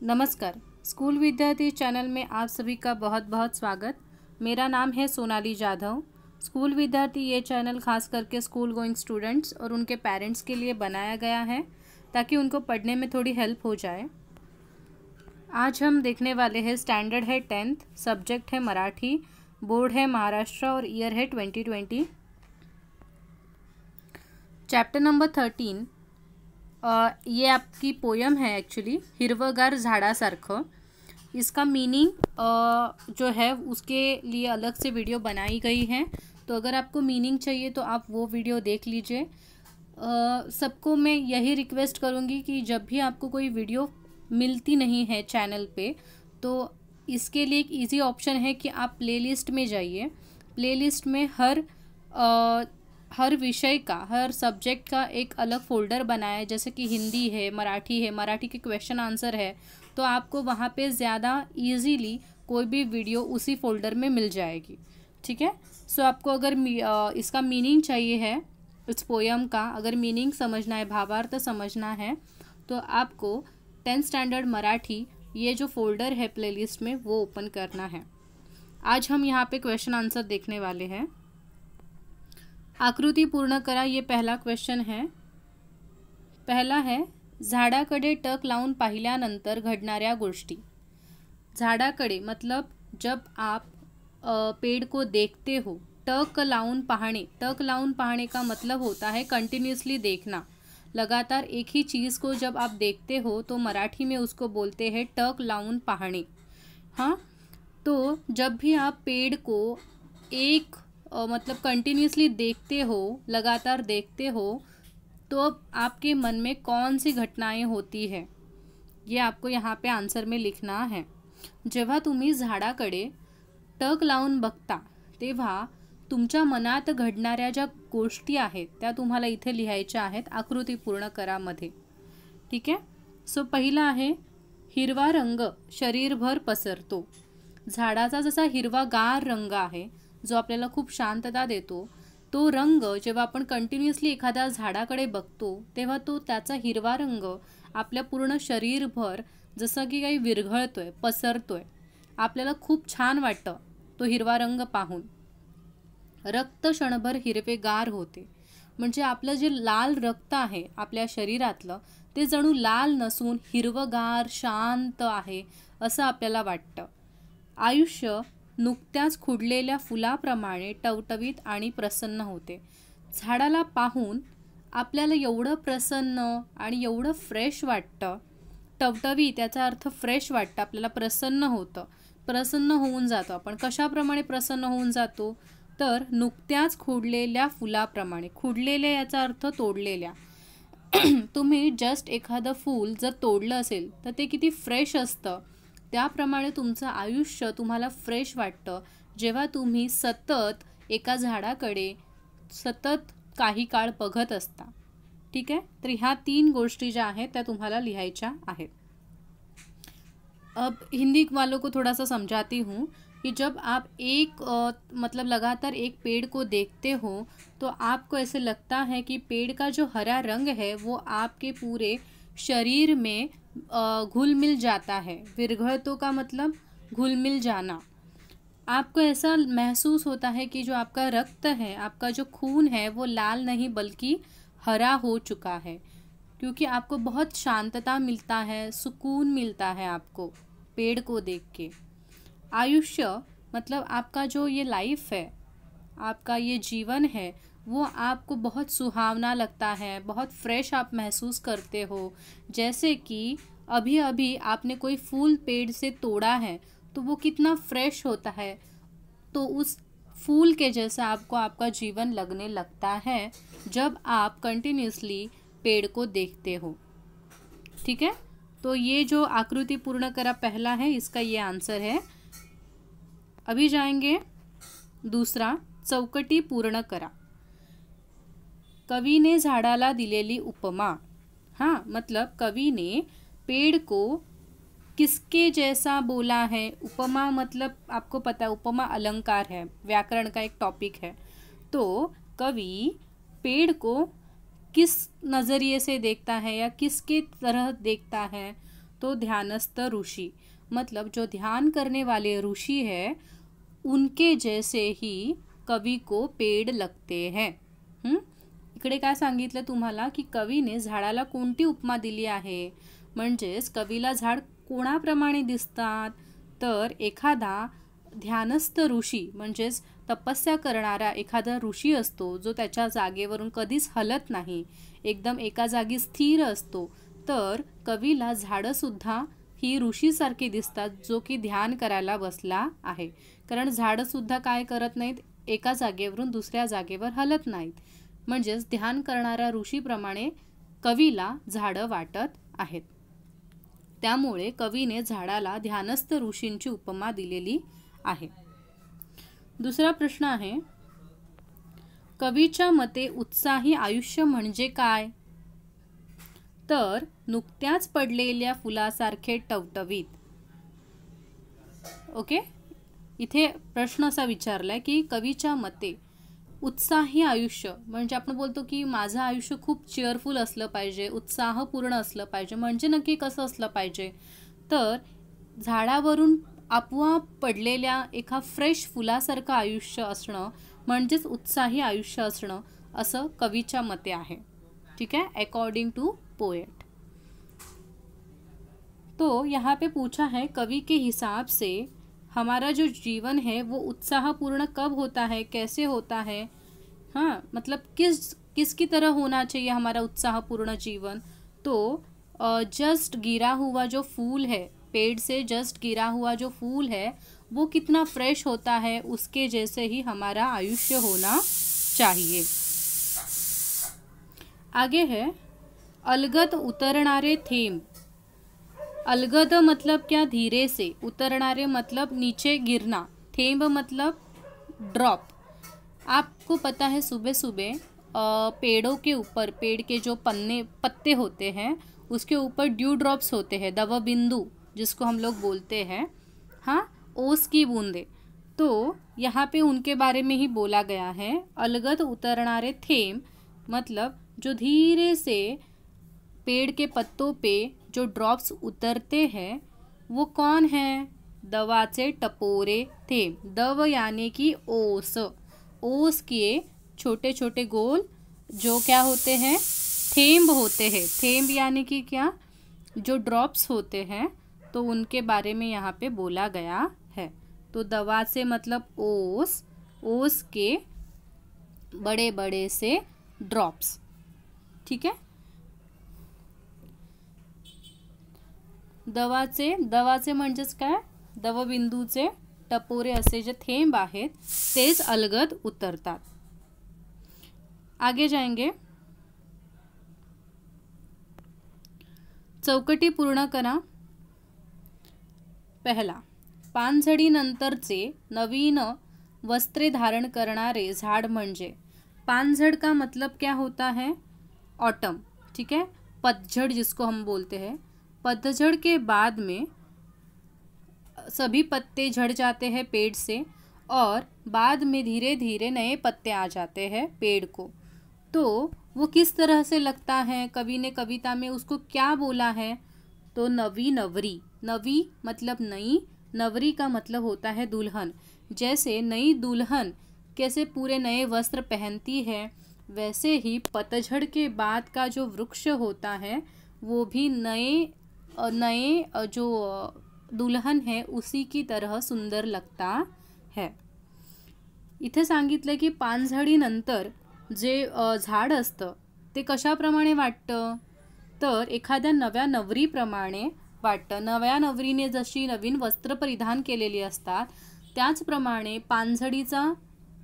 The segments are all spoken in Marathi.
नमस्कार। स्कूल विद्यार्थी चैनल में आप सभी का बहुत बहुत स्वागत। मेरा नाम है सोनाली जाधव। स्कूल विद्यार्थी ये चैनल खास करके स्कूल गोइंग स्टूडेंट्स और उनके पेरेंट्स के लिए बनाया गया है ताकि उनको पढ़ने में थोड़ी हेल्प हो जाए। आज हम देखने वाले हैं स्टैंडर्ड है 10th, सब्जेक्ट है मराठी, बोर्ड है महाराष्ट्र और ईयर है 2020। चैप्टर नंबर 13 ये आपकी पोयम है एक्चुअली, हिरवगार झाडासारखं। इसका मीनिंग जो है उसके लिए अलग से वीडियो बनाई गई है, तो अगर आपको मीनिंग चाहिए तो आप वो वीडियो देख लीजिए। सबको मैं यही रिक्वेस्ट करूँगी कि जब भी आपको कोई वीडियो मिलती नहीं है चैनल पे, तो इसके लिए एक इजी ऑप्शन है कि आप प्लेलिस्ट में जाइए। प्लेलिस्ट में हर विषय का, हर सब्जेक्ट का एक अलग फ़ोल्डर बनाया है, जैसे कि हिंदी है, मराठी के क्वेश्चन आंसर है, तो आपको वहाँ पे ज़्यादा इजीली कोई भी वीडियो उसी फोल्डर में मिल जाएगी। ठीक है। सो आपको अगर इसका मीनिंग चाहिए है, इस पोयम का अगर मीनिंग समझना है, भावार्थ समझना है, तो आपको 10th स्टैंडर्ड मराठी ये जो फोल्डर है प्लेलिस्ट में वो ओपन करना है। आज हम यहाँ पे क्वेश्चन आंसर देखने वाले हैं। आकृती पूर्ण करा, ये पहला क्वेश्चन है। पहला है, झाडाकडे टक लावून पाहिल्यानंतर घडणाऱ्या गोष्टी। झाडाकडे मतलब जब आप पेड़ को देखते हो, टक लावून पाहणे का मतलब होता है कंटिन्यूसली देखना। लगातार एक ही चीज़ को जब आप देखते हो तो मराठी में उसको बोलते हैं टक लावून पाहणे। हाँ, तो जब भी आप पेड़ को एक मतलब कंटिन्यूसली देखते हो, लगातार देखते हो, तो आपके मन में कौन सी घटनाएं होती है, ये आपको यहाँ पे आंसर में लिखना है। जेव्हा तुम्ही झाडाकडे टक लावून बघता तेव्हा तुमच्या मनात घडणाऱ्या ज्या गोष्टी आहेत त्या तुम्हाला इथे लिहायच्या आहेत आकृती पूर्ण करामध्ये। ठीक आहे। सो पहिला आहे, हिरवा रंग शरीरभर पसरतो। झाडाचा जसा हिरवागार रंग आहे जो आपल्याला खूप शांतता देतो, तो रंग जेव्हा आपण कंटिन्युअसली एखाद्या झाडाकडे बघतो तेव्हा तो त्याचा हिरवा रंग आपल्या पूर्ण शरीरभर जसं की काही विरघळतोय, पसरतोय। आपल्याला खूप छान वाटतं तो हिरवा रंग पाहून। रक्त क्षणभर हिरवेगार होते, म्हणजे आपलं जे लाल रक्त आहे आपल्या शरीरातलं ते जणू लाल नसून हिरवगार शांत आहे असं आपल्याला वाटतं। आयुष्य नुकत्याच खुडलेल्या फुलाप्रमाणे टवटवीत आणि प्रसन्न होते। झाडाला पाहून आपल्याला एवढं प्रसन्न आणि एवढं फ्रेश वाटतं। टवटवी त्याचा अर्थ फ्रेश वाटतं, आपल्याला प्रसन्न होतं, प्रसन्न होऊन जातो आपण। कशाप्रमाणे प्रसन्न होऊन जातो, तर नुकत्याच खुडलेल्या फुलाप्रमाणे। खुडलेल्या याचा अर्थ तोडलेल्या। तुम्ही जस्ट एखादं फूल जर तोडलं असेल तर ते किती फ्रेश असतं, त्याप्रमाणे तुमचं आयुष्य तुम्हाला फ्रेश वाटतं जेव्हा तुम्ही सतत एका झाडाकडे सतत काही काळ बघत असता। ठीक आहे। तर ह्या 3 गोष्टी ज्या आहेत त्या तुम्हाला लिहायच्या आहेत। अब हिंदी वालों को थोड़ा सा समझाती हूँ कि जब आप मतलब लगातार एक पेड़ को देखते हो तो आपको ऐसे लगता है कि पेड़ का जो हरा रंग है वो आपके पूरे शरीर में घुल मिल जाता है। विरघळतो का मतलब घुल मिल जाना। आपको ऐसा महसूस होता है कि जो आपका रक्त है, आपका जो खून है वो लाल नहीं बल्कि हरा हो चुका है, क्योंकि आपको बहुत शांतता मिलता है, सुकून मिलता है आपको पेड़ को देख के। आयुष्य मतलब आपका जो ये लाइफ है, आपका ये जीवन है, वो आपको बहुत सुहावना लगता है, बहुत फ्रेश आप महसूस करते हो। जैसे कि अभी अभी आपने कोई फूल पेड़ से तोड़ा है तो वो कितना फ्रेश होता है, तो उस फूल के जैसा आपको आपका जीवन लगने लगता है जब आप कंटिन्यूसली पेड़ को देखते हो। ठीक है। तो ये जो आकृति पूर्ण करा पहला है, इसका ये आंसर है। अभी जाएंगे दूसरा, चौकटी पूर्ण करा। कवि ने झाडाला दिलेली उपमा। हाँ, मतलब कवि ने पेड़ को किसके जैसा बोला है। उपमा मतलब आपको पता है, उपमा अलंकार है, व्याकरण का एक टॉपिक है। तो कवि पेड़ को किस नज़रिए से देखता है या किसके तरह देखता है, तो ध्यानस्थ ऋषि, मतलब जो ध्यान करने वाले ऋषि है उनके जैसे ही कवी को पेड़ लगते हैं। इकडे काय सांगितलं तुम्हाला की कवीने झाडाला कोणती उपमा दिली आहे, म्हणजेच कवीला झाड कोणाप्रमाणे दिसतात, तर एखादा ध्यानस्थ ऋषी म्हणजेच तपस्या करणारा एखादा ऋषी असतो जो त्याच्या जागेवरून कधीच हलत नाही, एकदम एका जागी स्थिर असतो, तर कवीला झाडंसुद्धा ही ऋषीसारखी दिसतात जो की ध्यान करायला बसला आहे, कारण झाडंसुद्धा काय करत नाहीत, एका जागेवरून दुसऱ्या जागेवर हलत नाहीत, म्हणजेच ध्यान करणाऱ्या ऋषीप्रमाणे कवीला झाडं वाटत आहेत. त्यामुळे कवीने झाडाला ध्यानस्थ ऋषींची उपमा दिलेली आहे. दुसरा प्रश्न आहे, कवीच्या मते उत्साही आयुष्य म्हणजे काय, तर नुकत्याच पडलेल्या फुलासारखे टवटवीत. ओके, इथे प्रश्न असा विचारलाय की कवीच्या मते उत्साही आयुष्य म्हणजे आपण बोलतो की माझं आयुष्य खूप चेअरफुल असलं पाहिजे, उत्साहपूर्ण असलं पाहिजे, म्हणजे नक्की कसं असलं पाहिजे, तर झाडावरून आपोआप पडलेल्या एका फ्रेश फुलासारखं आयुष्य असणं म्हणजेच उत्साही आयुष्य असणं असं कवीच्या मते आहे. ठीक है, अकॉर्डिंग टू पोएट. तो यहाँ पे पूछा है कवि के हिसाब से हमारा जो जीवन है वो उत्साहपूर्ण कब होता है, कैसे होता है, हाँ मतलब किसकी तरह होना चाहिए हमारा उत्साहपूर्ण जीवन. तो जस्ट गिरा हुआ जो फूल है, पेड़ से जस्ट गिरा हुआ जो फूल है वो कितना फ्रेश होता है उसके जैसे ही हमारा आयुष्य होना चाहिए. आगे है अलगद उतरणारे थेंब. अलगद मतलब क्या, धीरे से, उतरणारे मतलब नीचे गिरना, थेंब मतलब ड्रॉप. आपको पता है सुबह सुबह पेड़ों के ऊपर, पेड़ के जो पत्ते होते हैं उसके ऊपर ड्यू ड्रॉप्स होते हैं, दवा बिंदु जिसको हम लोग बोलते हैं, हाँ, ओस की बूंदे. तो यहाँ पे उनके बारे में ही बोला गया है. अलगद उतरणारे थेंब मतलब जो धीरे से पेड़ के पत्तों पे जो ड्रॉप्स उतरते हैं वो कौन है, दवाचे टपोरे थेंब. दव यानी कि ओस, ओस के छोटे छोटे गोल जो क्या होते हैं, थेंब होते हैं. थेंब यानी कि क्या, जो ड्रॉप्स होते हैं, तो उनके बारे में यहाँ पे बोला गया है. तो दवा से मतलब ओस, ओस के बड़े बड़े से ड्रॉप्स. ठीक है, दवाचे म्हणजेच काय, दवबिंदूचे टपोरे असे जे थेंब आहेत तेच अलगद उतरतात. आगे जाएंगे. चौकटी पूर्ण करा. पहला, पानझडीनंतरचे नवीन वस्त्रे धारण करणारे झाड म्हणजे. पानझड़ का मतलब क्या होता है, ऑटम. ठीक है, पतझड़ जिसको हम बोलते हैं. पतझड़ के बाद में सभी पत्ते झड़ जाते हैं पेड़ से और बाद में धीरे धीरे नए पत्ते आ जाते हैं पेड़ को. तो वो किस तरह से लगता है, कवि ने कविता में उसको क्या बोला है, तो नवी नवरी. नवी मतलब नई, नवरी का मतलब होता है दुल्हन. जैसे नई दुल्हन कैसे पूरे नए वस्त्र पहनती है, वैसे ही पतझड़ के बाद का जो वृक्ष होता है वो भी नए जो दुल्हन है उसी की तरह सुंदर लगता है. इथे सांगितलं की पानझडीनंतर जे झाड असतं ते कशाप्रमाणे वाटतं, तर एखाद्या नव्या नवरीप्रमाणे वाटतं. नव्या नवरीने जशी नवीन वस्त्र परिधान केलेली असतात त्याचप्रमाणे पानझडीचा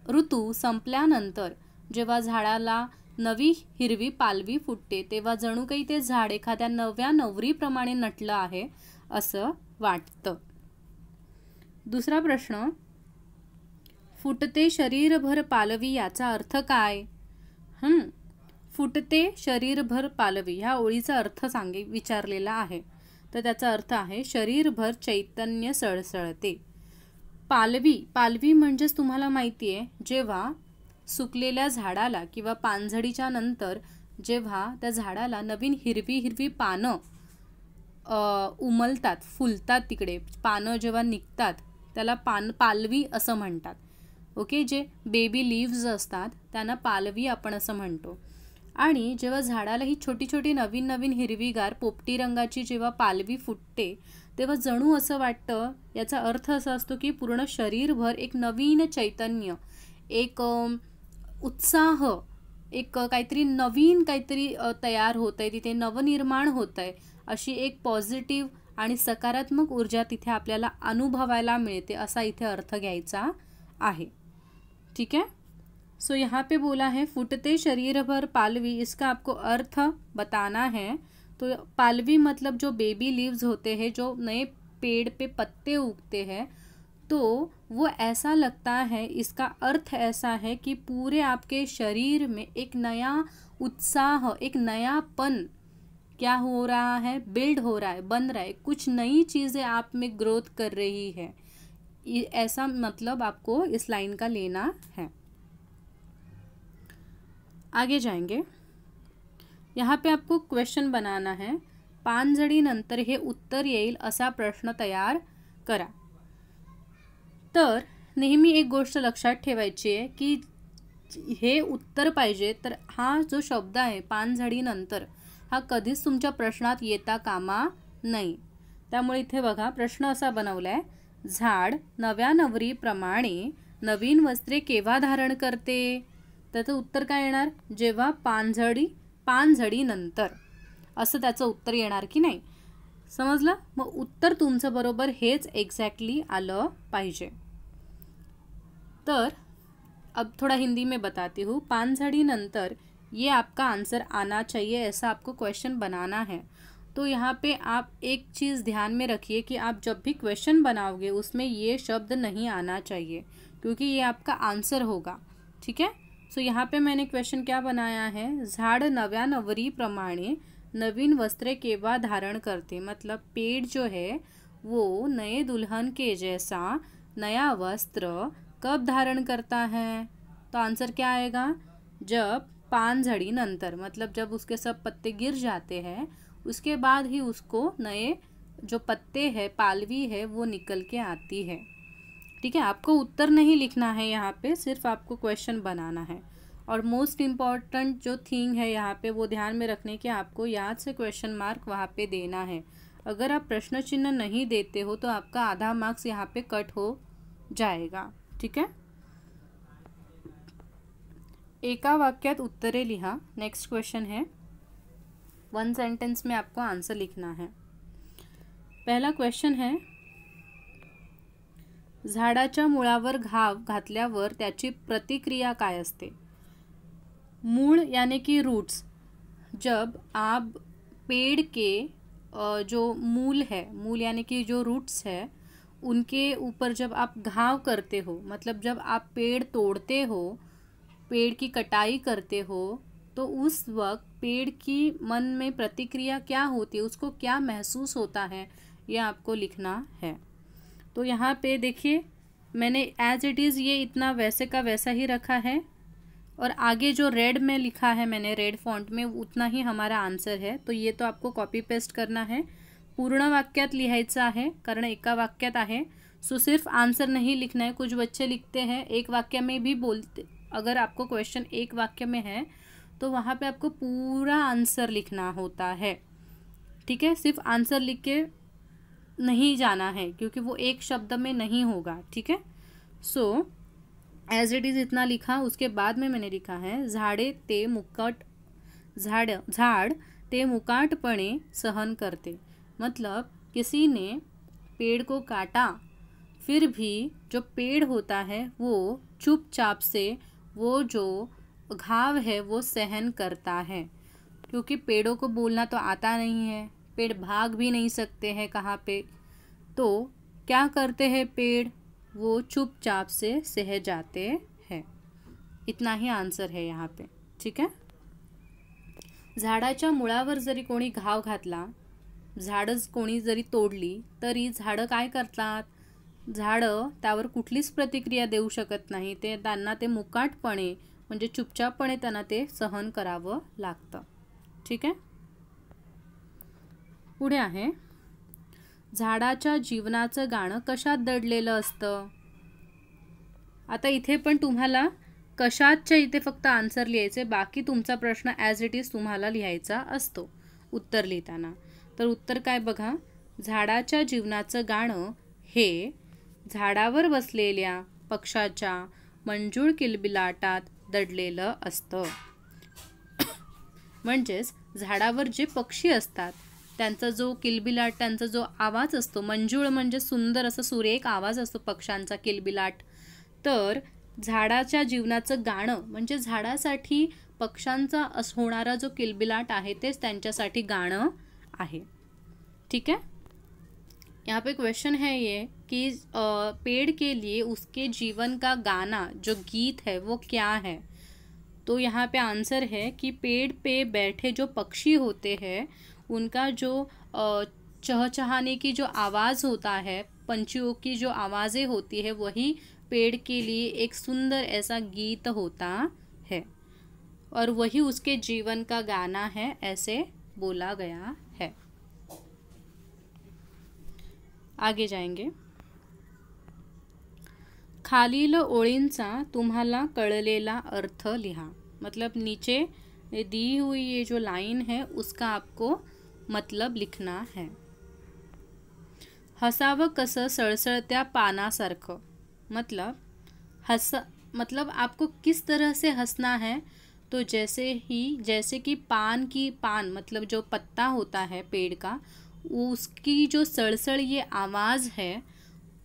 ऋतू संपल्यानंतर जेव्हा झाडाला नवी हिरवी पालवी फुटते तेव्हा जणू काही ते झाड एखाद्या नव्या नवरीप्रमाणे नटलं आहे असं वाटतं. दुसरा प्रश्न, फुटते शरीरभर पालवी याचा अर्थ काय. फुटते शरीरभर पालवी ह्या ओळीचा अर्थ विचारलेला आहे. तर त्याचा अर्थ आहे शरीरभर चैतन्य सळसळते. पालवी म्हणजेच तुम्हाला माहिती आहे जेव्हा सुकलेल्या झाडाला किंवा पानझडीच्या नंतर जेव्हा त्या झाडाला नवीन हिरवी हिरवी पानं उमलतात, फुलतात, तिकडे पानं जेव्हा निघतात त्याला पालवी असं म्हणतात. ओके, जे बेबी लीव्ज असतात त्यांना पालवी आपण असं म्हणतो. आणि जेव्हा झाडाला ही छोटी छोटी नवीन नवीन हिरवीगार पोपटी रंगाची जेव्हा पालवी फुटते तेव्हा जणू असं वाटतं, याचा अर्थ असा असतो की पूर्ण शरीरभर एक नवीन चैतन्य, एक उत्साह, एक काहीतरी नवीन काहीतरी तयार होत आहे, तिथे नवनिर्माण होत आहे, अशी एक पॉझिटिव्ह आणि सकारात्मक ऊर्जा तिथे आपल्याला अनुभवायला मिळते, असा इथे अर्थ घ्यायचा आहे. ठीक है. सो यहाँ पे बोला है फूटते शरीर भर पालवी, इसका आपको अर्थ बताना है. तो पालवी मतलब जो बेबी लीव्स होते हैं, जो नए पेड़ पे पत्ते उगते हैं, तो वो ऐसा लगता है, इसका अर्थ ऐसा है कि पूरे आपके शरीर में एक नया उत्साह, एक नयापन क्या हो रहा है, बिल्ड हो रहा है, बन रहा है, कुछ नई चीज़ें आप में ग्रोथ कर रही है. ऐसा मतलब आपको इस लाइन का लेना है. आगे जाएंगे. यहाँ पे आपको क्वेश्चन बनाना है. पानझडीनंतर हे उत्तर येईल असा प्रश्न तयार करा. तर नेहमी एक गोष्ट लक्षात ठेवायची आहे की हे उत्तर पाहिजे तर हा जो शब्द आहे पानझडीनंतर, हा कधीच तुमच्या प्रश्नात येता कामा नाही. त्यामुळे इथे बघा प्रश्न असा बनवलाय, झाड नव्या नवरीप्रमाणे नवीन वस्त्रे केव्हा धारण करते. त्याचं उत्तर काय येणार, जेव्हा पानझडीनंतर, असं त्याचं उत्तर येणार की नाही. समजलं. मग उत्तर तुमचं बरोबर हेच एक्झॅक्टली आलं पाहिजे. तर अब थोड़ा हिंदी में बताती हूँ. पानझडीनंतर ये आपका आंसर आना चाहिए, ऐसा आपको क्वेश्चन बनाना है. तो यहाँ पे आप एक चीज़ ध्यान में रखिए कि आप जब भी क्वेश्चन बनाओगे उसमें ये शब्द नहीं आना चाहिए, क्योंकि ये आपका आंसर होगा. ठीक है. सो यहाँ पे मैंने क्वेश्चन क्या बनाया है, झाड़ नव्या नवरीप्रमाणे नवीन वस्त्रे केव्हा धारण करते. मतलब पेड़ जो है वो नए दुल्हन के जैसा नया वस्त्र कब धारण करता है. तो आंसर क्या आएगा, जब पानझडीनंतर, मतलब जब उसके सब पत्ते गिर जाते हैं उसके बाद ही उसको नए जो पत्ते हैं, पालवी है, वो निकल के आती है. ठीक है. आपको उत्तर नहीं लिखना है यहाँ पे, सिर्फ आपको क्वेश्चन बनाना है. और मोस्ट इम्पॉर्टेंट जो थिंग है यहाँ पे वो ध्यान में रखने के, आपको याद से क्वेश्चन मार्क वहाँ पे देना है. अगर आप प्रश्न चिन्ह नहीं देते हो तो आपका आधा मार्क्स यहाँ पे कट हो जाएगा. ठीक है. एका वाक्यात उत्तरे लिहा. नेक्स्ट क्वेश्चन है, 1 सेंटेंस में आपको आंसर लिखना है. पहला क्वेश्चन है, झाडाच्या मुळावर घाव घातल्यावर त्याची प्रतिक्रिया काय असते. मूळ यानी कि रूट्स. जब आप पेड़ के जो मूल है, मूल यानी कि जो रूट्स है, उनके ऊपर जब आप घाव करते हो, मतलब जब आप पेड़ तोड़ते हो, पेड़ की कटाई करते हो, तो उस वक्त पेड़ की मन में प्रतिक्रिया क्या होती है, उसको क्या महसूस होता है, ये आपको लिखना है. तो यहाँ पे देखिए मैंने एज इट इज़ ये इतना वैसे का वैसा ही रखा है, और आगे जो रेड में लिखा है मैंने रेड फॉन्ट में, उतना ही हमारा आंसर है. तो ये तो आपको कॉपी पेस्ट करना है. पूर्ण वाक्यात लिहायचं आहे, कारण एका वाक्यात आहे. सो सिर्फ आंसर नहीं लिखना है. कुछ बच्चे लिखते हैं एक वाक्य में भी बोलते, अगर आपको क्वेश्चन एक वाक्य में है तो वहाँ पे आपको पूरा आंसर लिखना होता है. ठीक है. सिर्फ आंसर लिख के नहीं जाना है, क्योंकि वो एक शब्द में नहीं होगा. ठीक है. सो एज इट इज़ इतना लिखा. उसके बाद में मैंने लिखा है, झाड़ ते मुकाटपणे सहन करते. मतलब किसी ने पेड़ को काटा, फिर भी जो पेड़ होता है वो चुपचाप से वो जो घाव है वो सहन करता है, क्योंकि पेड़ों को बोलना तो आता नहीं है, पेड़ भाग भी नहीं सकते हैं कहाँ पे. तो क्या करते हैं पेड़, वो चुपचाप से सह जाते हैं. इतना ही आंसर है यहाँ पे. ठीक है. झाडाच्या मुळावर जरी कोणी घाव घातला, झाडच कोणी जरी तोडली, तरी झाडं काय करतात, झाडं त्यावर कुठलीच प्रतिक्रिया देऊ शकत नाही. ते त्यांना ते मुकाटपणे म्हणजे चुपचापपणे त्यांना ते सहन करावं लागतं. ठीक आहे. पुढे आहे, झाडाच्या जीवनाचं गाणं कशात दडलेलं असतं? आता इथे पण तुम्हाला कशाच्या इथे फक्त आन्सर लिहायचे, बाकी तुमचा प्रश्न ॲज इट इज तुम्हाला लिहायचा असतो उत्तर लिहिताना. तर उत्तर काय बघा, झाडाच्या जीवनाचं गाणं हे झाडावर बसलेल्या पक्षाच्या मंजूळ किलबिलाटात दडलेलं असतं. म्हणजेच झाडावर जे पक्षी असतात त्यांचा जो किलबिलाट, त्यांचा जो आवाज असतो, मंजूळ म्हणजे सुंदर असं सुरेख आवाज असतो पक्ष्यांचा किलबिलाट. तर झाडाच्या जीवनाचं गाणं म्हणजे झाडासाठी पक्ष्यांचा होणारा जो किलबिलाट आहे तेच त्यांच्यासाठी गाणं आहे. ठीक है. यहाँ पे क्वेश्चन है ये कि पेड़ के लिए उसके जीवन का गाना जो गीत है वो क्या है. तो यहाँ पे आंसर है कि पेड़ पे बैठे जो पक्षी होते हैं उनका जो चहचहाने की जो आवाज़ होता है, पंछियों की जो आवाज़ें होती है, वही पेड़ के लिए एक सुंदर ऐसा गीत होता है और वही उसके जीवन का गाना है, ऐसे बोला गया है. आगे जाएंगे. खालील ओळींचा तुम्हाला कळलेला अर्थ लिहा. मतलब नीचे दी हुई ये जो लाइन है उसका आपको मतलब लिखना है. हसावं कसं सळसळत्या पानासारखं. मतलब आपको किस तरह से हंसना है. तो जैसे कि पान मतलब जो पत्ता होता है पेड़ का, उसकी जो सड़सड़ ये आवाज़ है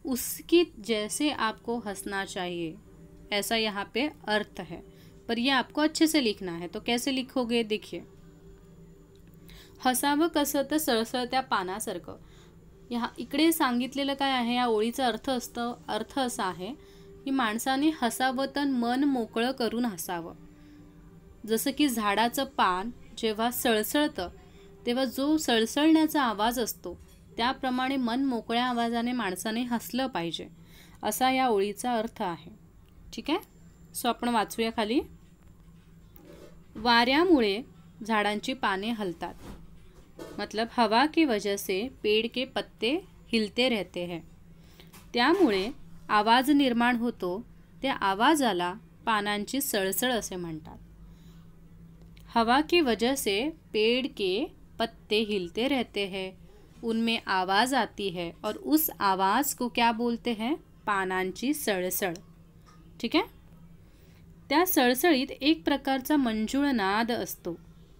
उसकी जैसे आपको हंसना चाहिए, ऐसा यहाँ पे अर्थ है. पर ये आपको अच्छे से लिखना है. तो कैसे लिखोगे देखिए. हसावं कसं तर सळसळत्या पानासारखं. इकडे सांगितलेलं काय आहे, या ओळीचा अर्थ असा आहे की माणसाने हसावं तर मन मोकळं करून हसावं. जसं की झाडाचं पान जेव्हा सळसळतं तेव्हा जो सळसळण्याचा आवाज असतो त्याप्रमाणे मन मोकळ्या आवाजाने माणसाने हसलं पाहिजे, असा या ओळीचा अर्थ आहे. ठीक आहे. सो आपण वाचूया खाली. वाऱ्यामुळे झाडांची पाने हलतात. मतलब हवा की वजह से पेड़ के पत्ते हिलते रहते हैं. त्यामुळे आवाज निर्माण होतो. त्या आवाजाला पानांची सळसळ असे म्हणतात. हवा की वजह से पेड़ के पत्ते हिलते रहते हैं, उनमें आवाज़ आती है और उस आवाज़ को क्या बोलते हैं, पानांची सळसळ. ठीक है. त्या सळसळीत एक प्रकारचा मंजूळ नाद असतो.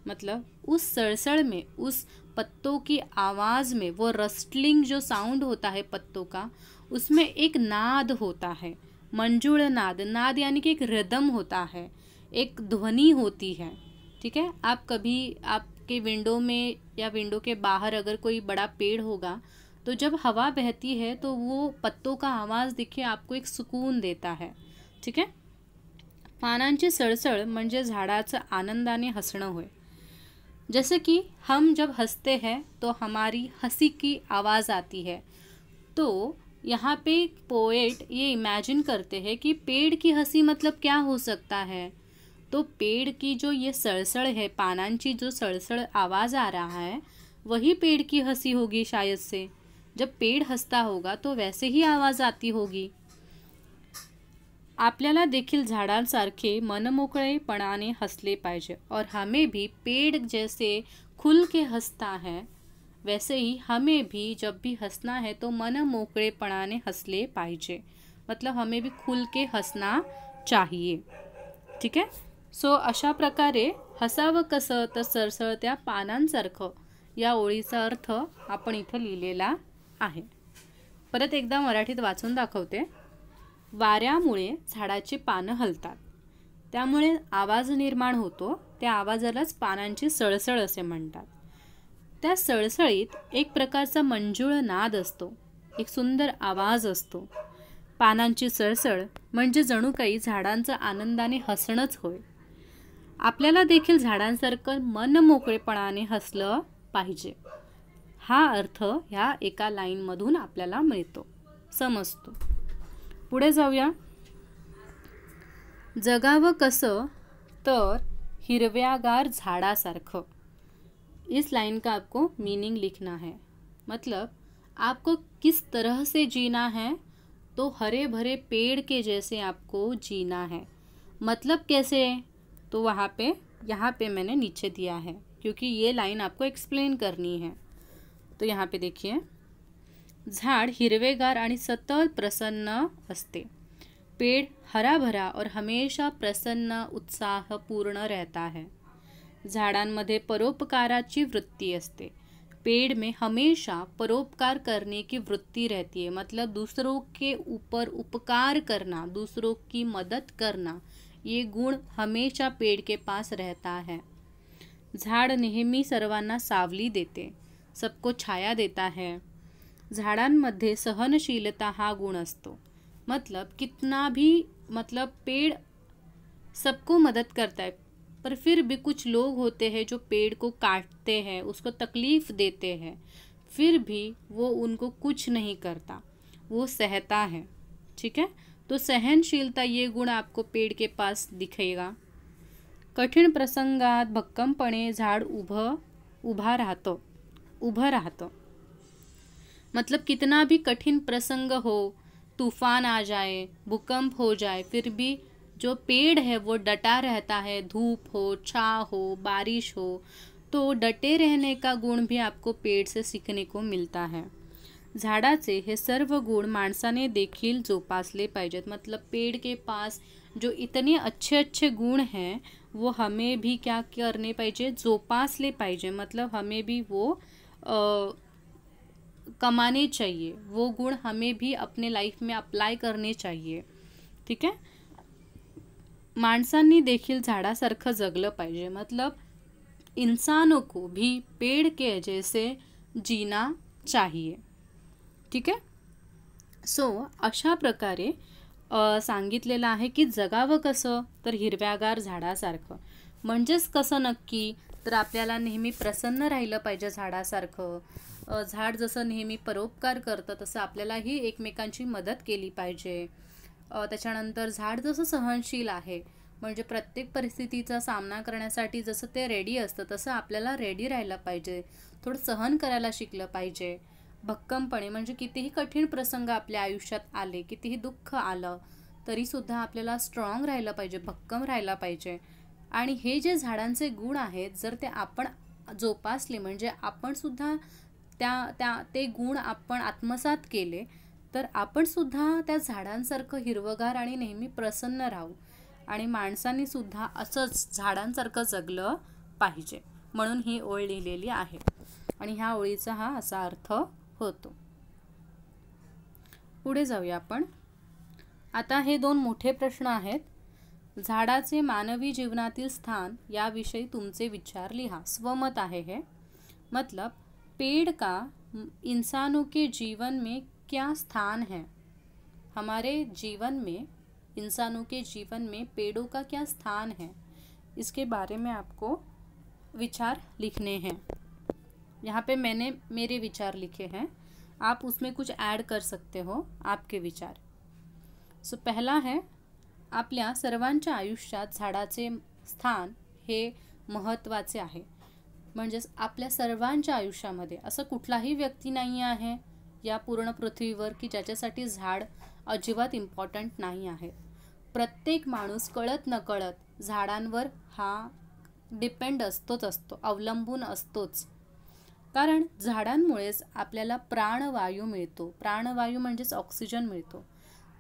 मतलब उस सड़सड़ में, उस पत्तों की आवाज़ में, वो रस्टलिंग जो साउंड होता है पत्तों का, उसमें एक नाद होता है, मंजूळ नाद. नाद यानी कि एक रिदम होता है, एक ध्वनि होती है. ठीक है. आप कभी आपके विंडो में या विंडो के बाहर अगर कोई बड़ा पेड़ होगा तो जब हवा बहती है तो वो पत्तों का आवाज़ देखिए आपको एक सुकून देता है. ठीक है. पानांची सळसळ म्हणजे झाडाचं आनंदाने हसणं होय. जैसे कि हम जब हंसते हैं तो हमारी हंसी की आवाज़ आती है. तो यहाँ पे पोएट ये इमेजिन करते हैं कि पेड़ की हंसी मतलब क्या हो सकता है. तो पेड़ की जो ये सळसळ है, पानांची जो सळसळ आवाज़ आ रहा है, वही पेड़ की हंसी होगी शायद से. जब पेड़ हंसता होगा तो वैसे ही आवाज़ आती होगी. आपल्याला देखील झाडांसारखे मनमोकळेपणाने हंसले पाहिजे और हमें भी पेड़ जैसे खुल के हंसता है वैसे ही हमें भी जब भी हंसना है तो मनमोकळेपणाने हंसले पाहिजे. मतलब हमें भी खुल के हंसना चाहिए. ठीक है. सो अशा प्रकारे हसावं कसं तर सळसळत्या पानांसारखं या ओळीचा अर्थ आपण इथं लिहिलेला आहे. परत एकदा मराठीत वाचून दाखवते. वाऱ्यामुळे झाडाची पानं हलतात. त्यामुळे आवाज निर्माण होतो. त्या आवाजालाच पानांची सळसळ असे म्हणतात. त्या सळसळीत एक प्रकारचा मंजूळ नाद असतो, एक सुंदर आवाज असतो. पानांची सळसळ म्हणजे जणू काही झाडांचं आनंदाने हसणंच होय. आपल्याला देखील झाडांसारखं मन मोकळेपणाने हसलं पाहिजे, हा अर्थ ह्या एका लाईनमधून आपल्याला मिळतो, समजतो. पुढे जाऊया. जगावं कसं तर हिरव्यागार झाडासारखं. इस लाइन का आपको मीनिंग लिखना है. मतलब आपको किस तरह से जीना है, तो हरे भरे पेड़ के जैसे आपको जीना है। मतलब कैसे, तो यहाँ पे मैंने नीचे दिया है, क्योंकि ये लाइन आपको एक्सप्लेन करनी है। तो यहाँ पे देखिए, झाड़ हिरवेगार आणि सतत प्रसन्न असते। पेड़ हरा भरा और हमेशा प्रसन्न उत्साहपूर्ण रहता है। झाडांमध्ये परोपकाराची वृत्ति असते। पेड़ में हमेशा परोपकार करने की वृत्ति रहती है, मतलब दूसरों के ऊपर उपकार करना, दूसरों की मदद करना, ये गुण हमेशा पेड़ के पास रहता है। झाड़ नेहमी सर्वांना सावली देते, सबको छाया देता है। झाडांमध्ये सहनशीलता हा गुण असतो। मतलब कितना भी, मतलब पेड़ सबको मदद करता है, पर फिर भी कुछ लोग होते हैं जो पेड़ को काटते हैं, उसको तकलीफ देते हैं, फिर भी वो उनको कुछ नहीं करता, वो सहता है। ठीक है, तो सहनशीलता ये गुण आपको पेड़ के पास दिखेगा। कठीण प्रसंगात भक्कमपणे झाड उभं राहतं। मतलब कितना भी कठिन प्रसंग हो, तूफान आ जाए, भूकंप हो जाए, फिर भी जो पेड़ है वो डटा रहता है। धूप हो, छाँव हो, बारिश हो, तो डटे रहने का गुण भी आपको पेड़ से सीखने को मिलता है। झाडाचे हे सर्व गुण माणसाने देखील जोपासले पाहिजेत। मतलब पेड़ के पास जो इतने अच्छे अच्छे गुण हैं, वो हमें भी क्या करने पाहिजे, जोपासले पाहिजे। मतलब हमें भी वो कमाने चाहिए, वो गुण हमें भी अपने लाइफ में अप्लाई करने चाहिए। ठीक है, माणसांनी देखील झाडासारखं जगलं पाहिजे। मतलब इंसानों को भी पेड़ के जैसे जीना चाहिए। ठीक आहे, सो अशा प्रकारे सांगितलेलं आहे की जगावं कसं, तर हिरव्यागार झाडासारखं। म्हणजेच कसं नक्की, तर आपल्याला नेहमी प्रसन्न राहिलं पाहिजे झाडासारखं। झाड जसं नेहमी परोपकार करतं, तसं आपल्यालाही एकमेकांची मदत केली पाहिजे। त्याच्यानंतर झाड जसं सहनशील आहे, म्हणजे प्रत्येक परिस्थितीचा सामना करण्यासाठी जसं ते रेडी असतं, तसं आपल्याला रेडी राहायला पाहिजे, थोडं सहन करायला शिकलं पाहिजे। भक्कमपणे म्हणजे कितीही कठीण प्रसंग आपल्या आयुष्यात आले, कितीही दुःख आलं, तरीसुद्धा आपल्याला स्ट्रॉंग राहायला पाहिजे, भक्कम राहायला पाहिजे। आणि हे जे झाडांचे गुण आहेत, जर ते आपण जोपासले, म्हणजे आपण सुद्धा ते गुण आपण आत्मसात केले, तर आपण सुद्धा त्या झाडांसारखं हिरवगार आणि नेहमी प्रसन्न राहू। आणि माणसांनी सुद्धा असंच झाडांसारखं जगलं पाहिजे, म्हणून ही ओळ लिहिलेली आहे। आणि ह्या ओळीचा हा असा अर्थ होतो। पुढे जाऊया आपण। आता हे दोन मोठे प्रश्न आहेत। झाडाचे मानवी जीवनातील स्थान याविषयी तुमचे विचार लिहा। स्वमत आहे हे। मतलब पेड़ का इंसानों के जीवन में क्या स्थान है, हमारे जीवन में, इंसानों के जीवन में पेड़ों का क्या स्थान है, इसके बारे में आपको विचार लिखने हैं। यहाँ पे मैंने मेरे विचार लिखे हैं, आप उसमें कुछ ऐड कर सकते हो, आपके विचार। सो पहला है, आपल्या सर्वांच्या आयुष्यात झाडाचे स्थान हे महत्त्वाचे आहे। म्हणजेच आपल्या सर्वांच्या आयुष्यामध्ये असं कुठलाही व्यक्ती नाही आहे या पूर्ण पृथ्वीवर की ज्याच्यासाठी झाड अजिबात इम्पॉर्टंट नाही आहे। प्रत्येक माणूस कळत नकळत झाडांवर हा डिपेंड असतो, अवलंबून असतोच। कारण झाडांमुळेच आपल्याला प्राणवायू मिळतो। प्राणवायू म्हणजेच ऑक्सिजन मिळतो।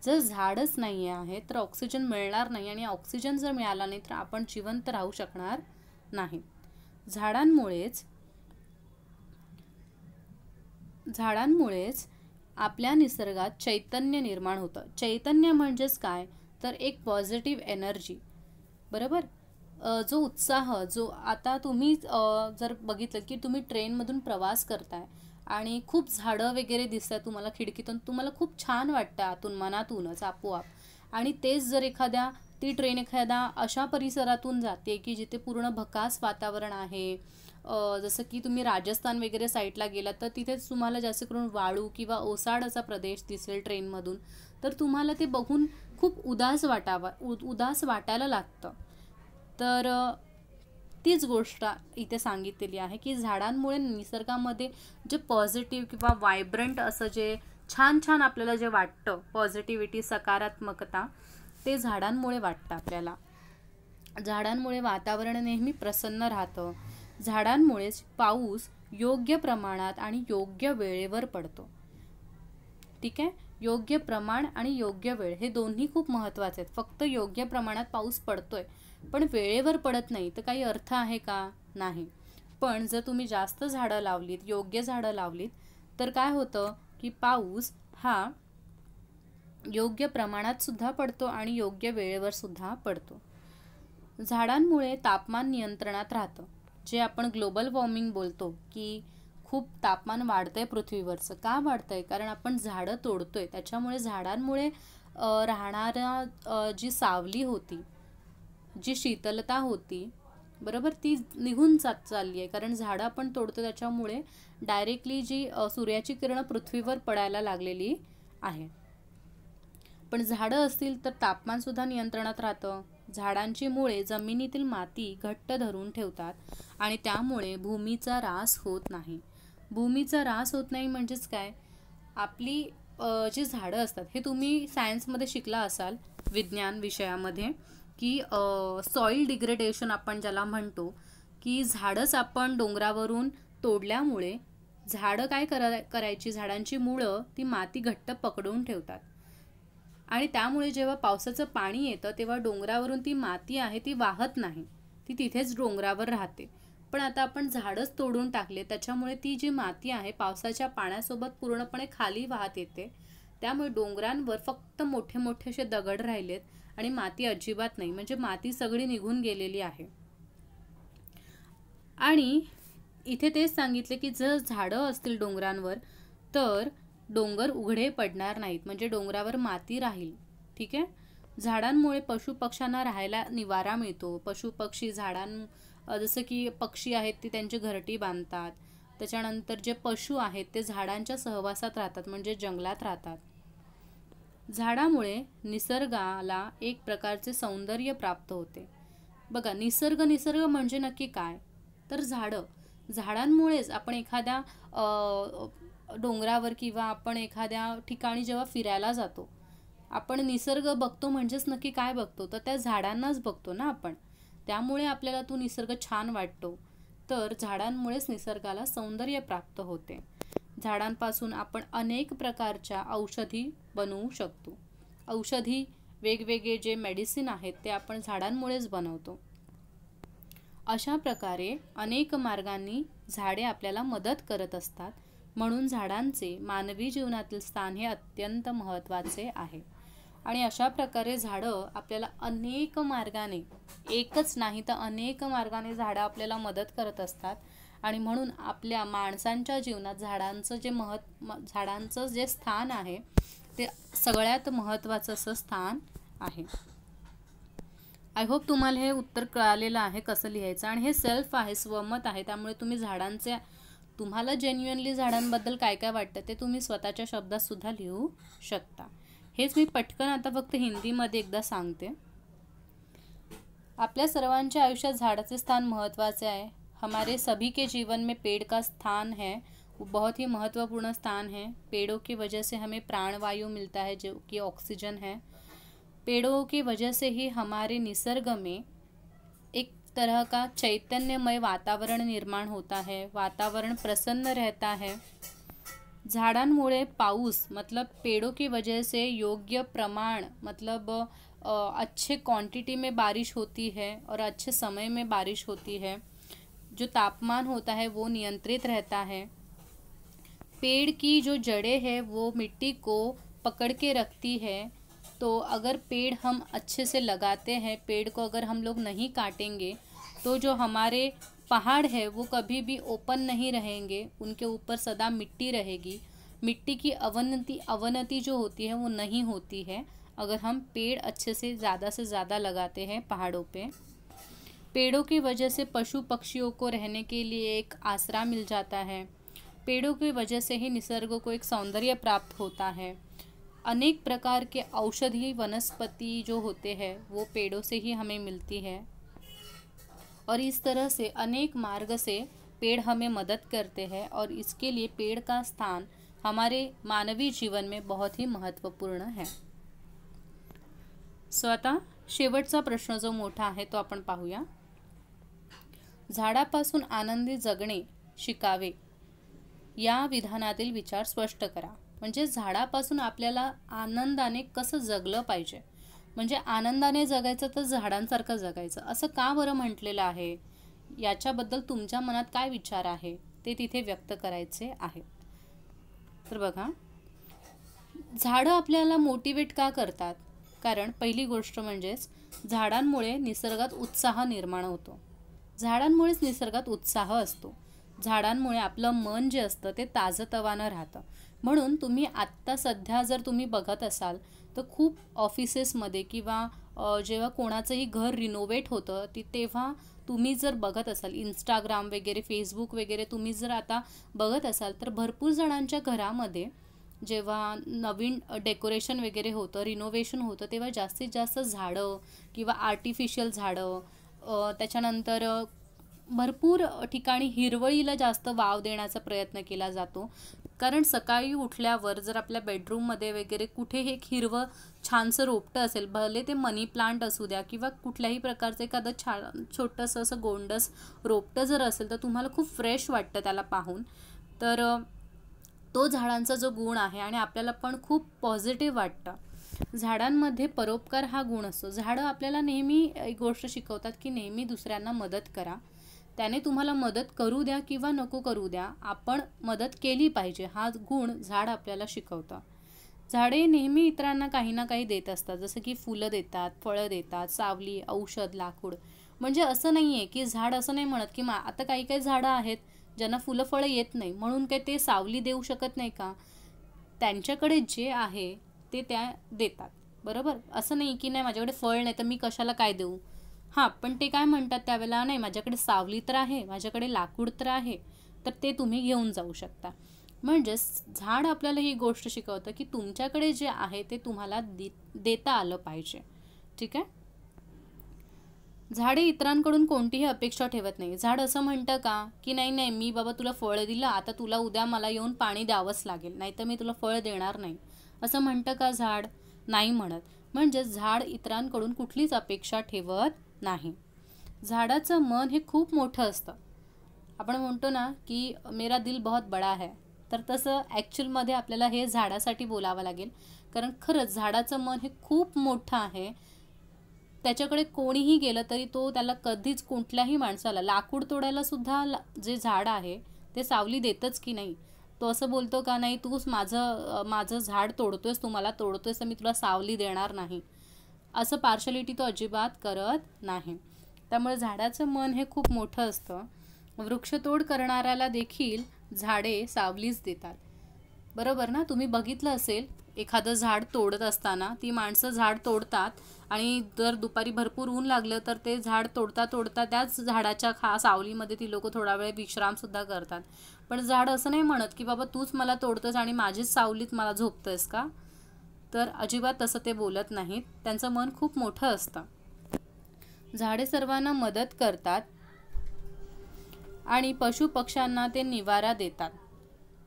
जर झाडच नाही आहे तर ऑक्सिजन मिळणार नाही, आणि ऑक्सिजन जर मिळाला नाही तर आपण जिवंत राहू शकणार नाही। झाडांमुळेच आपल्या निसर्गात चैतन्य निर्माण होतं। चैतन्य म्हणजेच काय, तर एक पॉझिटिव्ह एनर्जी, बरोबर। जो उत्साह, जो आता तुम्ही जर बघितलं की तुम्ही ट्रेनमधून प्रवास करताय आणि खूप झाडं वगैरे दिसतात तुम्हाला खिडकीतून, तुम्हाला खूप छान वाटतं आतून, मनातूनच आपोआप। आणि तेच जर ती ट्रेन एखाद्या अशा परिसरातून जाते की जिथे पूर्ण भकास वातावरण आहे, जसं की तुम्ही राजस्थान वगैरे साईडला गेलात तर तिथेच तुम्हाला जास्त करून वाळू किंवा ओसाड असा प्रदेश दिसेल ट्रेनमधून, तर तुम्हाला ते बघून खूप उदास वाटायला लागतं। तर तीच गोष्ट इथे सांगितलेली आहे की झाडांमुळे निसर्गामध्ये जे पॉझिटिव्ह किंवा वायब्रंट असं जे छान छान आपल्याला जे वाटतं, पॉझिटिव्हिटी, सकारात्मकता, ते झाडांमुळे वाटतं आपल्याला. झाडांमुळे वातावरण नेहमी प्रसन्न राहतं. झाडांमुळेच पाऊस योग्य प्रमाणात आणि योग्य वेळेवर पडतो. ठीक आहे, योग्य प्रमाण आणि योग्य वेळ हे दोन्ही खूप महत्त्वाचे आहेत. फक्त योग्य प्रमाणात पाऊस पडतोय पण वेळेवर पडत नाही तर काही अर्थ आहे का? नाही. पण जर तुम्ही जास्त झाडं लावलीत, योग्य झाडं लावलीत, तर काय होतं की पाऊस हा योग्य प्रमाणात सुद्धा पडतो आणि योग्य वेळेवर सुद्धा पडतो. झाडांमुळे तापमान नियंत्रणात राहतं. जे आपण ग्लोबल वॉर्मिंग बोलतो की खूप तापमान वाढतंय पृथ्वीवरचं. का वाढतंय? कारण आपण झाडं तोडतोय. त्याच्यामुळे झाडांमुळे राहणारा जी सावली होती, जी शीतलता होती, बरोबर, ती निघून चालली आहे. कारण झाडं आपण तोडतो त्याच्यामुळे डायरेक्टली जी सूर्याची किरणं पृथ्वीवर पडायला लागलेली आहे. पण झाडं असतील तर तापमानसुद्धा नियंत्रणात राहतं. झाडांची मुळे जमिनीतील माती घट्ट धरून ठेवतात आणि त्यामुळे भूमीचा ऱ्हास होत नाही. भूमीचा ऱ्हास होत नाही म्हणजेच काय? आपली जी झाडं असतात, हे तुम्ही सायन्समध्ये शिकला असाल, विज्ञान विषयामध्ये, की सॉईल डिग्रेडेशन आपण ज्याला म्हणतो, की झाडंच आपण डोंगरावरून तोडल्यामुळे झाडं काय करायची, झाडांची मुळं ती माती घट्ट पकडून ठेवतात आणि त्यामुळे जेव्हा पावसाचं पाणी येतं तेव्हा डोंगरावरून ती माती आहे ती वाहत नाही, ती तिथेच डोंगरावर राहते. पण आता आपण झाडच तोडून टाकले, त्याच्यामुळे ती जी माती आहे पावसाच्या पाण्यासोबत पूर्णपणे खाली वाहत येते. त्यामुळे डोंगरांवर फक्त मोठे मोठे असे दगड राहिलेत आणि माती अजिबात नाही. म्हणजे माती सगळी निघून गेलेली आहे. आणि इथे तेच सांगितले की जर झाडं असतील डोंगरांवर तर डोंगर उघडे पडणार नाहीत, म्हणजे डोंगरावर माती राहील. ठीक आहे. झाडांमुळे पशुपक्ष्यांना राहायला निवारा मिळतो. पशुपक्षी जसं की पक्षी आहेत ते त्यांची घरटी बांधतात. त्याच्यानंतर जे पशु आहेत ते झाडांच्या सहवासात राहतात, म्हणजे जंगलात राहतात. झाडामुळे निसर्गाला एक प्रकारचे सौंदर्य प्राप्त होते. बघा, निसर्ग म्हणजे नक्की काय? तर झाडांमुळेच आपण एखाद्या डोंगरावर किंवा आपण एखाद्या ठिकाणी जेव्हा फिरायला जातो, आपण निसर्ग बघतो म्हणजेच नक्की काय बघतो? तर त्या झाडांनाच बघतो ना आपण. त्यामुळे आपल्याला तो निसर्ग छान वाटतो. तर झाडांमुळेच निसर्गाला सौंदर्य प्राप्त होते. झाडांपासून आपण अनेक प्रकारच्या औषधी बनवू शकतो. औषधी वेगवेगळे जे मेडिसिन आहेत ते आपण झाडांमुळेच बनवतो. अशा प्रकारे अनेक मार्गांनी झाडे आपल्याला मदत करत असतात. म्हणून झाडांचे मानवी जीवनातील स्थान हे अत्यंत महत्त्वाचे आहे. आणि अशा प्रकारे झाडं आपल्याला अनेक मार्गाने, एकच नाही तर अनेक मार्गाने झाडं आपल्याला मदत करत असतात. आणि म्हणून आपल्या माणसांच्या जीवनात झाडांचं जे स्थान आहे ते सगळ्यात महत्त्वाचं असं स्थान आहे. आय होप तुम्हाला हे उत्तर कळालेलं आहे कसं लिहायचं. आणि हे सेल्फ आहे, स्वमत आहे. त्यामुळे तुम्ही तुम्हाला जेन्युइनली झाडांबद्दल काय काय वाटतं ते तुम्ही स्वतःच्या शब्दात सुद्धा लिहू शकता. हेच मी पटकन आता फक्त हिंदीमध्ये एकदा सांगते. आपल्या सर्वांच्या आयुष्यात झाडाचे स्थान महत्त्वाचे आहे. हमारे सभी के जीवन में पेड़ का स्थान है, वो बहुत ही महत्वपूर्ण स्थान है. पेड़ों की वजह से हमें प्राणवायु मिलता है जो कि ऑक्सीजन है. पेड़ों की वजह से ही हमारे निसर्ग में एक तरह का चैतन्यमय वातावरण निर्माण होता है, वातावरण प्रसन्न रहता है. झाडांमुळे पाऊस मतलब पेड़ों की वजह से योग्य प्रमाण मतलब अच्छे क्वांटिटी में बारिश होती है और अच्छे समय में बारिश होती है. जो तापमान होता है वो नियंत्रित रहता है. पेड़ की जो जड़ें हैं वो मिट्टी को पकड़ के रखती है. तो अगर पेड़ हम अच्छे से लगाते हैं, पेड़ को अगर हम लोग नहीं काटेंगे तो जो हमारे पहाड़ है वो कभी भी ओपन नहीं रहेंगे, उनके ऊपर सदा मिट्टी रहेगी. मिट्टी की अवनति जो होती है वो नहीं होती है अगर हम पेड़ अच्छे से ज़्यादा लगाते हैं पहाड़ों पे. पेड़ों की वजह से पशु पक्षियों को रहने के लिए एक आसरा मिल जाता है. पेड़ों की वजह से ही निसर्ग को एक सौंदर्य प्राप्त होता है. अनेक प्रकार के औषधीय वनस्पति जो होते हैं वो पेड़ों से ही हमें मिलती है. और इस तरह से अनेक मार्ग से पेड़ हमें मदद करते हैं और इसके लिए पेड़ का स्थान हमारे मानवी जीवन में बहुत ही महत्त्वपूर्ण है। आता शेवटचा प्रश्न जो मोठा आहे तो आपण पाहूया। झाडापासून आनंदी जगणे शिकावे या विधानातील विचार स्पष्ट करा। म्हणजे झाडापासून आपल्याला आनंदाने कसं जगलं पाहिजे, म्हणजे आनंदाने जगायचं तर झाडांसारखं जगायचं असं का बरं म्हटलेलं आहे, याच्याबद्दल तुमच्या मनात काय विचार आहे ते तिथे व्यक्त करायचे आहे। तर बघा, झाडं आपल्याला मोटिवेट का करतात? कारण पहिली गोष्ट म्हणजेच झाडांमुळे निसर्गात उत्साह निर्माण होतो। झाडांमुळेच निसर्गात उत्साह असतो। झाडांमुळे आपलं मन जे असतं ते ताजतवानं राहतं। म्हणून तुम्ही आत्ता सध्या जर तुम्ही बघत असाल तर खूप ऑफिसेसमध्ये किंवा जेव्हा कोणाचंही घर रिनोव्हेट होतं तेव्हा तुम्ही जर बघत असाल इंस्टाग्राम वगैरे फेसबुक वगैरे तुम्ही जर आता बघत असाल तर भरपूर जणांच्या घरामध्ये जेव्हा नवीन डेकोरेशन वगैरे होतं, रिनोव्हेशन होतं, तेव्हा जास्तीत जास्त झाडं किंवा आर्टिफिशियल झाडं, त्याच्यानंतर भरपूर ठिकाणी हिरवळीला जास्त वाव देण्याचा प्रयत्न केला जातो। कारण सकाळी उठल्यावर जर आपल्या बेडरूममध्ये वगैरे कुठे एक हिरवं छानसं रोपटं असेल, भले ते मनी प्लांट असू द्या किंवा कुठल्याही प्रकारचं एखादं छान छोटंसं असं गोंडस रोपटं जर असेल तर तुम्हाला खूप फ्रेश वाटतं त्याला पाहून। तर तो झाडांचा जो गुण आहे आणि आपल्याला पण खूप पॉझिटिव्ह वाटतं। झाडांमध्ये परोपकार हा गुण असतो। झाडं आपल्याला नेहमी एक गोष्ट शिकवतात की नेहमी दुसऱ्यांना मदत करा। त्याने तुम्हाला मदत करू द्या किंवा नको करू द्या, आपण मदत केली पाहिजे हा गुण झाड आपल्याला शिकवतं। झाडे नेहमी इतरांना काही ना काही देत असतात, जसं की फुलं देतात, फळं देतात, सावली, औषध, लाकूड। म्हणजे असं नाही आहे की झाड असं नाही म्हणत की आता काही काही झाडं आहेत ज्यांना फुलं फळं येत नाही म्हणून काय ते सावली देऊ शकत नाही का? त्यांच्याकडे जे आहे ते त्या देतात, बरोबर? असं नाही की नाही माझ्याकडे फळ नाही तर मी कशाला काय देऊ। हां, पण ते काय म्हणतात त्यावेळेला, नाही माझ्याकडे सावली तर आहे, माझ्याकडे लाकूड तर आहे, तर ते तुम्ही घेऊन जाऊ शकता। म्हणजेच झाड आपल्याला ही गोष्ट शिकवतं की तुमच्याकडे जे आहे ते तुम्हाला देता आलं पाहिजे, ठीक आहे? झाडे इतरांकडून कोणतीही अपेक्षा ठेवत नाही। झाड असं म्हणतं का की नाही नाही मी बाबा तुला फळ दिलं, आता तुला उद्या मला येऊन पाणी द्यावंच लागेल, नाहीतर मी तुला फळ देणार नाही, असं म्हणतं का झाड? नाही म्हणत। म्हणजे झाड इतरांकडून कुठलीच अपेक्षा ठेवत नाही। झाडाचं मन हे खूप मोठं असतं। आपण म्हणतो ना की मेरा दिल बहुत बड़ा है, तर तसं ॲक्च्युअलमध्ये आपल्याला हे झाडासाठी बोलावं लागेल। कारण खरंच झाडाचं मन हे खूप मोठं आहे। त्याच्याकडे कोणीही गेलं तरी तो त्याला कधीच कुठल्याही माणसाला लाकूड तोडायला सुद्धा जे झाड आहे ते सावली देतच की नाही। तो असं बोलतो का नाही तूच माझं झाड तोडतोयस, तू मला तोडतोयस तर मी तुला सावली देणार नाही, असं पार्शलिटी तो अजिबात करत नाही। त्यामुळे झाडाचं मन हे खूप मोठं असतं। वृक्षतोड करणाऱ्याला देखील झाडे सावलीच देतात, बरोबर ना? तुम्ही बघितलं असेल एखादं झाड तोडत असताना ती माणसं झाड तोडतात आणि जर दुपारी भरपूर ऊन लागलं तर ते झाड तोडता तोडता त्याच झाडाच्या सावलीमध्ये ती लोक थोडा वेळ विश्रामसुद्धा करतात। पण झाड असं नाही म्हणत की बाबा तूच मला तोडतोस आणि माझीच सावलीत मला झोपतोयस का? तर अजिबात तसं ते बोलत नाहीत। त्यांचं मन खूप मोठं असतं। झाडे सर्वांना मदत करतात आणि पशुपक्ष्यांना ते निवारा देतात।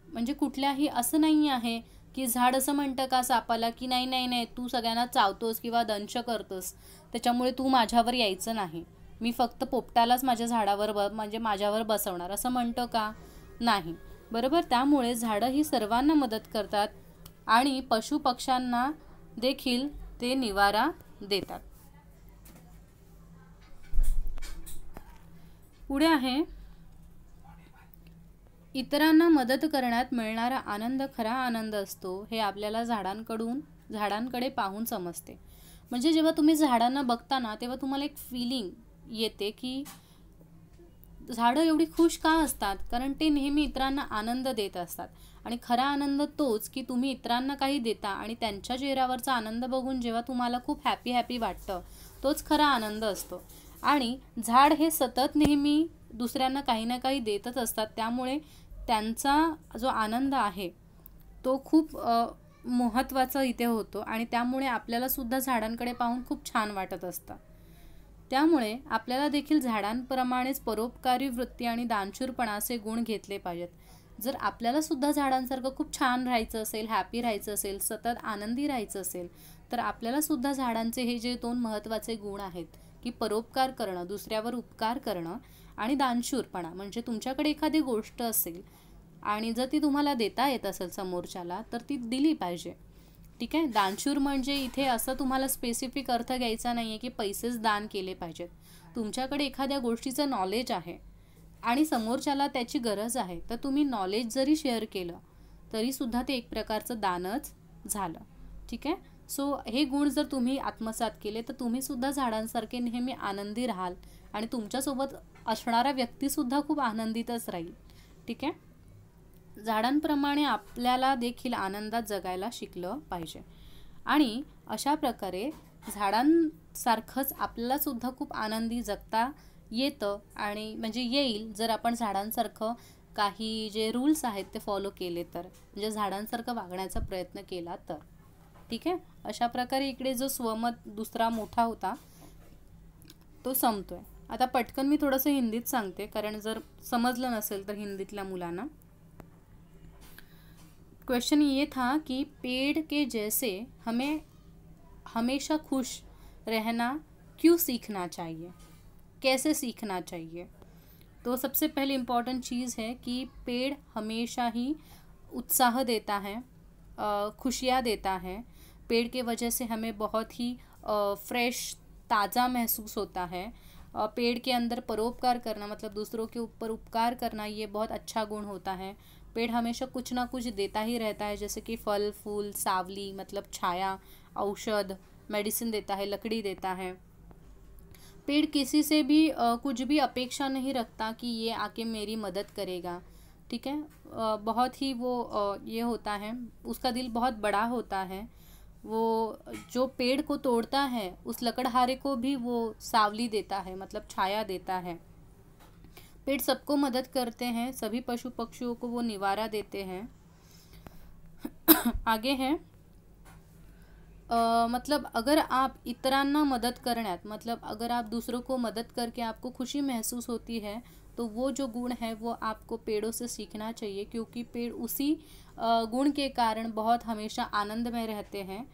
म्हणजे कुठल्याही असं नाही आहे की झाड असं म्हणतं का सापाला की नाही नाही नाही तू सगळ्यांना चावतोस किंवा दंश करतोस त्याच्यामुळे तू माझ्यावर यायचं नाही, मी फक्त पोपटालाच माझ्या झाडावर म्हणजे माझ्यावर बसवणार, असं म्हणतो का? नाही, बरोबर? त्यामुळे झाडं ही सर्वांना मदत करतात आणि पशुपक्ष्यांना देखील ते निवारा देतात। पुढे आहे इतरांना मदत करण्यात मिळणारा आनंद खरा आनंद असतो हे आपल्याला झाडांकडे पाहून समजते। म्हणजे जेव्हा तुम्ही झाडांना बघता ना तेव्हा तुम्हाला एक फीलिंग येते की झाडं एवढी खुश का असतात? कारण ते नेहमी इतरांना आनंद देत असतात आणि खरा आनंद तोच की तुम्ही इतरांना काही देता आणि त्यांच्या चेहऱ्यावरचा आनंद बघून जेव्हा तुम्हाला खूप हॅपी वाटतं तोच खरा आनंद असतो। आणि झाड हे सतत नेहमी दुसऱ्यांना काही ना काही देतच असतात, त्यामुळे त्यांचा जो आनंद आहे तो खूप महत्त्वाचा इथे होतो आणि त्यामुळे आपल्याला सुद्धा झाडांकडे पाहून खूप छान वाटत असतं। त्यामुळे आपल्याला देखील झाडांप्रमाणेच परोपकारी वृत्ती आणि दानशूरपणाचे गुण घेतले पाहिजेत. जर आपल्याला सुद्धा झाडांसारखं खूप छान राहायचं असेल, हॅपी राहायचं असेल, सतत आनंदी राहायचं असेल, तर आपल्याला सुद्धा झाडांचे हे जे 2 महत्त्वाचे गुण आहेत की परोपकार करणं, दुसऱ्यावर उपकार करणं आणि दानशूरपणा, म्हणजे तुमच्याकडे एखादी गोष्ट असेल आणि जर ती तुम्हाला देता येत असेल समोरच्याला तर ती दिली पाहिजे. ठीक आहे. दानशूर म्हणजे इथे असं तुम्हाला स्पेसिफिक अर्थ घ्यायचा नाही आहे की पैसेच दान केले पाहिजेत. तुमच्याकडे एखाद्या गोष्टीचं नॉलेज आहे आणि समोरच्याला त्याची गरज आहे, तर तुम्ही नॉलेज जरी शेअर केलं तरीसुद्धा ते एक प्रकारचं दानच झालं. ठीक आहे. सो हे गुण जर तुम्ही आत्मसात केले तर तुम्हीसुद्धा झाडांसारखे नेहमी आनंदी राहाल आणि तुमच्यासोबत असणारा व्यक्तीसुद्धा खूप आनंदितच राहील. ठीक आहे. झाडांप्रमाणे आपल्याला देखील आनंदात जगायला शिकलं पाहिजे आणि अशा प्रकारे झाडांसारखंच आपल्याला सुद्धा खूप आनंदी जगता येतं आणि म्हणजे येईल जर आपण झाडांसारखं काही जे रूल्स आहेत ते फॉलो केले तर, म्हणजे झाडांसारखं वागण्याचा प्रयत्न केला तर. ठीक आहे. अशा प्रकारे इकडे जो स्वमत दुसरा मोठा होता तो संपतोय. आता पटकन मी थोडंसं हिंदीत सांगते कारण जर समजलं नसेल तर हिंदीतल्या मुलांना. क्वेश्चन ये था कि पेड़ के जैसे हमें हमेशा खुश रहना क्यों सीखना चाहिए, कैसे सीखना चाहिए. तो सबसे पहले इम्पॉर्टेंट चीज़ है कि पेड़ हमेशा ही उत्साह देता है, खुशियाँ देता है. पेड़ के वजह से हमें बहुत ही फ्रेश ताज़ा महसूस होता है. पेड़ के अंदर परोपकार करना मतलब दूसरों के ऊपर उपकार करना, ये बहुत अच्छा गुण होता है. पेड़ हमेशा कुछ ना कुछ देता ही रहता है, जैसे कि फल फूल, सावली मतलब छाया, औषध, मेडिसिन देता है, लकड़ी देता है. पेड़ किसी से भी कुछ भी अपेक्षा नहीं रखता कि ये आके मेरी मदद करेगा. ठीक है. बहुत ही वो ये होता है, उसका दिल बहुत बड़ा होता है. वो जो पेड़ को तोड़ता है उस लकड़हारे को भी वो सावली देता है, मतलब छाया देता है. पेड़ सबको मदद करते हैं, सभी पशु पक्षियों को वो निवारा देते हैं. आगे है मतलब अगर आप इतरांना मदद करण्यात, मतलब अगर आप दूसरों को मदद करके आपको खुशी महसूस होती है तो वो जो गुण है वो आपको पेड़ों से सीखना चाहिए, क्योंकि पेड़ उसी गुण के कारण बहुत हमेशा आनंद में रहते हैं.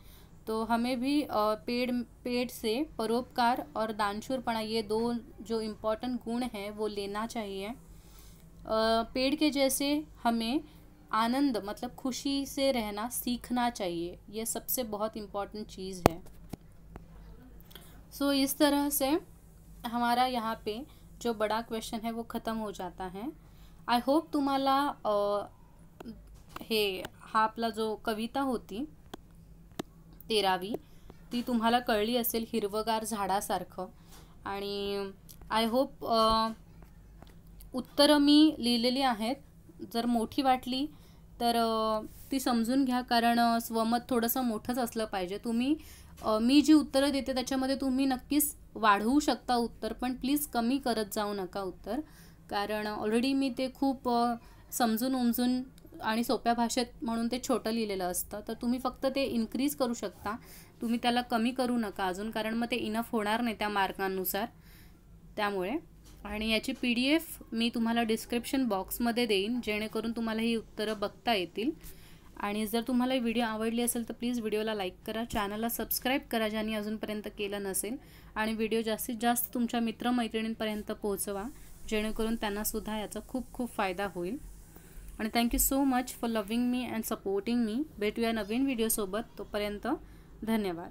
तो हमें भी पेड़ से परोपकार और दानशूरपणा, ये 2 जो इम्पोर्टेंट गुण हैं वो लेना चाहिए. पेड़ के जैसे हमें आनंद मतलब खुशी से रहना सीखना चाहिए, ये सबसे बहुत इम्पोर्टेंट चीज़ है. सो इस तरह से हमारा यहाँ पे जो बड़ा क्वेश्चन है वो ख़त्म हो जाता है. आय होप तुम्हाला हा आपला जो कविता होती 13वी ती तुम्हाला कळली असेल, हिरवगार झाडासारखं. आणि आय होप उत्तरं मी लिहिलेली आहेत. जर मोठी वाटली तर ती समजून घ्या, कारण स्वमत थोडंसं मोठंच असलं पाहिजे. तुम्ही मी जी उत्तरं देते त्याच्यामध्ये तुम्ही नक्कीच वाढवू शकता उत्तर, पण प्लीज कमी करत जाऊ नका उत्तर, कारण ऑलरेडी मी ते खूप समजून उमजून आणि सोप्या भाषेत म्हणून ते छोटं लिहिलेलं असतं. तर तुम्ही फक्त ते इन्क्रीज करू शकता, तुम्ही त्याला कमी करू नका अजून, कारण मग ते इनफ होणार नाही त्या मार्कांनुसार. त्यामुळे आणि याची PDF मी तुम्हाला डिस्क्रिप्शन बॉक्समध्ये देईन, जेणेकरून तुम्हाला ही उत्तरं बघता येतील. आणि जर तुम्हाला ही व्हिडिओ आवडली असेल तर प्लीज व्हिडिओला लाईक करा, चॅनलला सबस्क्राईब करा ज्यांनी अजूनपर्यंत केलं नसेल, आणि व्हिडिओ जास्तीत जास्त तुमच्या मित्रमैत्रिणींपर्यंत पोहोचवा, जेणेकरून त्यांनासुद्धा याचा खूप खूप फायदा होईल. आणि thank you so much for loving me and supporting me. भेटूया नवीन व्हिडिओसोबत, तोपर्यंत धन्यवाद.